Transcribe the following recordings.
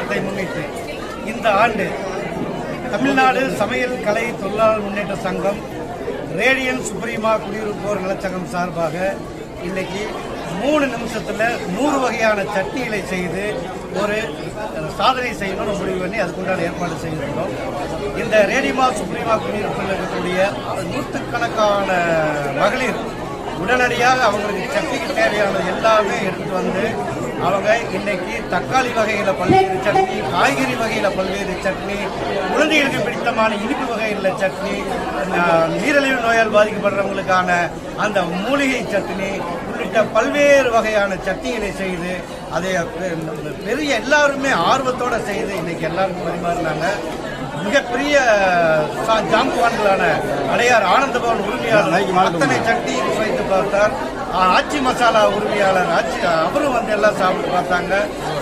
தினத்தை முன்னிட்டு இந்த ஆண்டு தமிழ்நாடு சமையல் கலை தொழிலாளர் முன்னேற்ற சங்கம் ரேடியன் சுப்ரீமா குடியிருப்போர் நலச்சங்கம் சார்பாக இன்னைக்கு 3 நிமிஷத்தில் 100 வகையான சட்னிகளை செய்து ஒரு சாதனை செய்யணும்னு முடிவு பண்ணி அதுக்குண்டான ஏற்பாடு செய்திருந்தோம். இந்த ரேடிமா சுப்ரீமா குடியிருப்பில் இருக்கக்கூடிய நூற்றுக்கணக்கான மகளிர் உடனடியாக அவங்களுக்கு சட்னிக்கு தேவையான எல்லாமே எடுத்துட்டு வந்து அவங்க இன்னைக்கு தக்காளி வகையில பல்வேறு சட்னி, காய்கறி வகையில பல்வேறு சட்னி, குழந்தைகளுக்கு பிடித்தமான இனிப்பு வகையில சட்னி, நீரிழிவு நோயால் பாதிக்கப்படுறவங்களுக்கான அந்த மூலிகை சட்னி உள்ளிட்ட பல்வேறு வகையான சட்னிகளை செய்து அதை பெரிய எல்லாருமே ஆர்வத்தோட செய்து இன்னைக்கு எல்லாருக்கும் பரிமாறினாங்க. மிகப்பெரிய ஜாம்புவான்களான அடையார் ஆனந்தபவன் உரிமையாளர் அத்தனை சட்னியும் சுவைத்து பார்த்தார். ஆச்சி மசாலா உரிமையாளர் அவரும் வந்து எல்லாம் சாப்பிட்டு பார்த்தாங்க.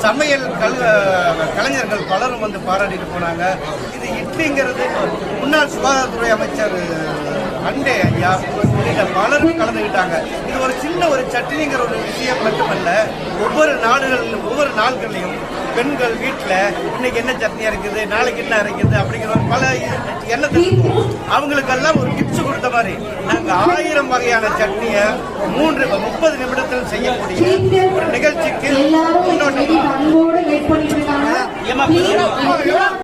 சமையல் கலைஞர்கள் பலரும் வந்து பாராட்டிட்டு போனாங்க. இது இட்லிங்கிறது முன்னாள் சுகாதாரத்துறை அமைச்சர் அண்டே ஐயா உள்ளிட்ட பலரும் கலந்துக்கிட்டாங்க. இது ஒரு சின்ன ஒரு சட்னிங்கிற ஒரு விஷயம் மட்டுமல்ல, ஒவ்வொரு நாள்களையும் பெண்கள் வீட்டில் இன்னைக்கு என்ன சட்னி இருக்குது, நாளைக்கு என்ன இருக்குது அப்படிங்கிற பல எண்ணத்தில் இருக்கும். அவங்களுக்கெல்லாம் ஒரு டிப்ஸ் கொடுத்த மாதிரி நாங்கள் 1000 வகையான சட்னியை 30 நிமிடத்தில் செய்யக்கூடிய ஒரு நிகழ்ச்சிக்கு முன்னோட்டம்